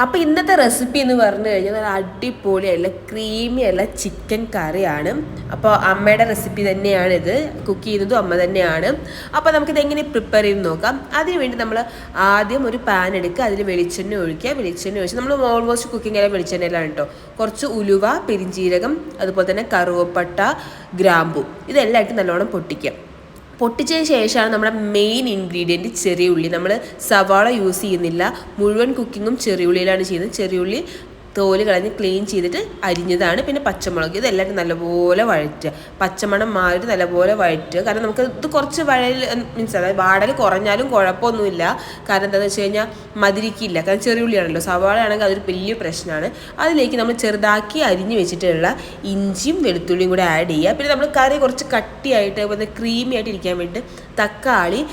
അപ്പോൾ ഇന്നത്തെ റെസിപ്പി എന്ന് പറഞ്ഞു കഴിഞ്ഞാൽ നല്ല അടിപൊളിയായിട്ടുള്ള ക്രീമി ആയിട്ടുള്ള ചിക്കൻ കറിയാണ്. അപ്പോൾ അമ്മയുടെ റെസിപ്പി തന്നെയാണിത്, കുക്ക് ചെയ്യുന്നതും അമ്മ തന്നെയാണ്. അപ്പോൾ നമുക്കിത് എങ്ങനെ പ്രിപ്പയർ ചെയ്ത് നോക്കാം. അതിനുവേണ്ടി നമ്മൾ ആദ്യം ഒരു പാൻ എടുക്കുക, അതിൽ വെളിച്ചെണ്ണ ഒഴിക്കുക. വെളിച്ചെണ്ണ ഒഴിച്ച് നമ്മൾ ഓൾമോസ്റ്റ് കുക്കിംഗ് എല്ലാം വെളിച്ചെണ്ണയിലാണ് കേട്ടോ. കുറച്ച് ഉലുവ, പെരിഞ്ജീരകം, അതുപോലെ തന്നെ കറുവപ്പട്ട, ഗ്രാമ്പു ഇതെല്ലാം ഇട്ട് നല്ലോണം പൊട്ടിക്കുക. പൊട്ടിച്ചതിന് ശേഷമാണ് നമ്മുടെ മെയിൻ ഇൻഗ്രീഡിയൻറ്റ് ചെറിയ ഉള്ളി. നമ്മൾ സവാള യൂസ് ചെയ്യുന്നില്ല, മുഴുവൻ കുക്കിങ്ങും ചെറിയ ഉള്ളിയിലാണ് ചെയ്യുന്നത്. ചെറിയ ഉള്ളി തോല് കളഞ്ഞ് ക്ലീൻ ചെയ്തിട്ട് അരിഞ്ഞതാണ്. പിന്നെ പച്ചമുളക് ഇതെല്ലാം നല്ലപോലെ വഴറ്റുക, പച്ചമണം മാറിയിട്ട് നല്ലപോലെ വഴറ്റുക. കാരണം നമുക്ക് ഇത് കുറച്ച് മീൻസ് അതായത് വാടൽ കുറഞ്ഞാലും കുഴപ്പമൊന്നുമില്ല. കാരണം എന്താണെന്ന് വെച്ച് കഴിഞ്ഞാൽ മതിരിക്കില്ല, കാരണം ചെറിയ ഉള്ളിയാണല്ലോ. സവാള ആണെങ്കിൽ അതൊരു വലിയ പ്രശ്നമാണ്. അതിലേക്ക് നമ്മൾ ചെറുതാക്കി അരിഞ്ഞ് വെച്ചിട്ടുള്ള ഇഞ്ചിയും വെളുത്തുള്ളിയും കൂടെ ആഡ് ചെയ്യുക. പിന്നെ നമ്മൾ കറി കുറച്ച് കട്ടിയായിട്ട് ക്രീമി ആയിട്ട് ഇരിക്കാൻ വേണ്ടി തക്കാളി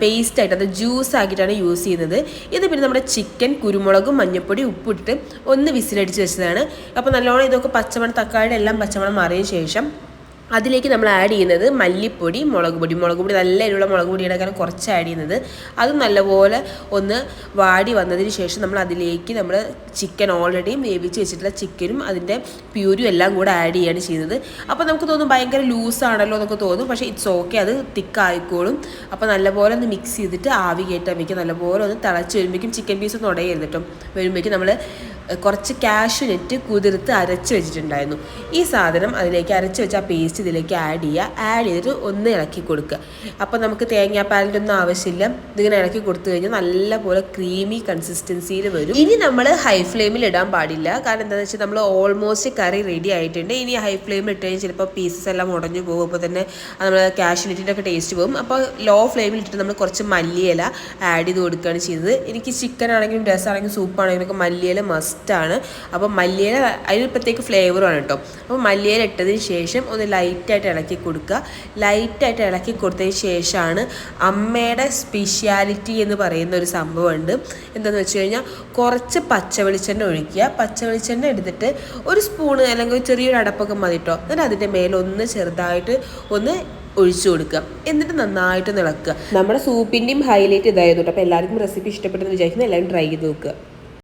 പേസ്റ്റായിട്ട്, അത് ജ്യൂസ് ആക്കിയിട്ടാണ് യൂസ് ചെയ്യുന്നത്. ഇത് പിന്നെ നമ്മുടെ ചിക്കൻ കുരുമുളകും മഞ്ഞൾപ്പൊടി ഉപ്പിട്ടിട്ട് ഒന്ന് വിസിലടിച്ച് വെച്ചതാണ്. അപ്പോൾ നല്ലോണം ഇതൊക്കെ പച്ചമണം, തക്കാളിയുടെ എല്ലാം പച്ചമണം മാറിയ ശേഷം അതിലേക്ക് നമ്മൾ ആഡ് ചെയ്യുന്നത് മല്ലിപ്പൊടി, മുളക് പൊടി നല്ല എരിവുള്ള മുളക് പൊടിയുടെ കാരണം കുറച്ച് ആഡ് ചെയ്യുന്നത്. അത് നല്ലപോലെ ഒന്ന് വാടി വന്നതിന് ശേഷം നമ്മൾ അതിലേക്ക് നമ്മൾ ചിക്കൻ ഓൾറെഡി വേവിച്ച് വെച്ചിട്ടുള്ള ചിക്കനും അതിൻ്റെ പ്യൂരും എല്ലാം കൂടെ ആഡ് ചെയ്യുകയാണ് ചെയ്യുന്നത്. അപ്പോൾ നമുക്ക് തോന്നും ഭയങ്കര ലൂസാണല്ലോ എന്നൊക്കെ തോന്നും, പക്ഷേ ഇറ്റ്സ് ഓക്കെ, അത് തിക്കായിക്കോളും. അപ്പോൾ നല്ലപോലെ ഒന്ന് മിക്സ് ചെയ്തിട്ട് ആവി കയറ്റാൻ വയ്ക്കുക. നല്ലപോലെ ഒന്ന് തിളച്ച് വരുമ്പോഴേക്കും ചിക്കൻ പീസ് ഒന്ന് ഉടയരുത് കേട്ടോ. വരുമ്പോഴേക്കും നമ്മൾ കുറച്ച് കാഷ്യൂനട്ട് കുതിർത്ത് അരച്ച് വെച്ചിട്ടുണ്ടായിരുന്നു. ഈ സാധനം അതിലേക്ക് അരച്ച് വെച്ച ആ പേസ്റ്റ് ഇതിലേക്ക് ആഡ് ചെയ്യുക. ആഡ് ചെയ്തിട്ട് ഒന്ന് ഇളക്കി കൊടുക്കുക. അപ്പോൾ നമുക്ക് തേങ്ങാപ്പാലിൻ്റെ ഒന്നും ആവശ്യമില്ല. ഇതിങ്ങനെ ഇളക്കി കൊടുത്തു കഴിഞ്ഞാൽ നല്ലപോലെ ക്രീമി കൺസിസ്റ്റൻസിയിൽ വരും. ഇനി നമ്മൾ ഹൈ ഫ്ലെയിമിൽ ഇടാൻ പാടില്ല. കാരണം എന്താണെന്ന് വെച്ചാൽ നമ്മൾ ഓൾമോസ്റ്റ് കറി റെഡി ആയിട്ടുണ്ട്. ഇനി ഹൈ ഫ്ലെയിമിൽ ഇട്ട് കഴിഞ്ഞാൽ ചിലപ്പോൾ പീസസ് എല്ലാം ഉടഞ്ഞു പോകും. അപ്പോൾ തന്നെ നമ്മൾ കാഷ്യൂനട്ടിൻ്റെ ഒക്കെ ടേസ്റ്റ് പോകും. അപ്പോൾ ലോ ഫ്ലെയിമിൽ ഇട്ടിട്ട് നമ്മൾ കുറച്ച് മല്ലിയില ആഡ് ചെയ്ത് കൊടുക്കുകയാണ് ചെയ്തത്. എനിക്ക് ചിക്കൻ ആണെങ്കിലും രസമാണെങ്കിലും സൂപ്പാണെങ്കിലും ഒക്കെ മല്ലിയില മസ്റ്റാണ്. അപ്പോൾ മല്ലിയില അതിന് പ്രത്യേക ഫ്ലേവറാണ് കേട്ടോ. അപ്പോൾ മല്ലിയില ഇട്ടതിന് ശേഷം ഒന്ന് ലൈറ്റായിട്ട് ഇളക്കി കൊടുക്കുക. ലൈറ്റായിട്ട് ഇളക്കി കൊടുത്തതിന് ശേഷമാണ് അമ്മയുടെ സ്പെഷ്യാലിറ്റി എന്ന് പറയുന്ന ഒരു സംഭവമുണ്ട്. എന്താണെന്ന് വെച്ച് കഴിഞ്ഞാൽ കുറച്ച് പച്ചവെളിച്ചെണ്ണ ഒഴിക്കുക. പച്ചവെളിച്ചെണ്ണ എടുത്തിട്ട് ഒരു സ്പൂണ് അല്ലെങ്കിൽ ചെറിയൊരു അടപ്പൊക്കെ മതി കേട്ടോ. എന്നിട്ട് അതിൻ്റെ മേലൊന്ന് ചെറുതായിട്ട് ഒന്ന് ഒഴിച്ചു കൊടുക്കുക. എന്നിട്ട് നന്നായിട്ട് ഇളക്കുക. നമ്മുടെ സൂപ്പിൻ്റെയും ഹൈലൈറ്റ് ഇതായിരുന്നു കേട്ടോ. അപ്പോൾ എല്ലാവർക്കും റെസിപ്പി ഇഷ്ടപ്പെട്ടെന്ന് വിചാരിക്കുന്നു. എല്ലാവരും ട്രൈ ചെയ്ത് നോക്കുക.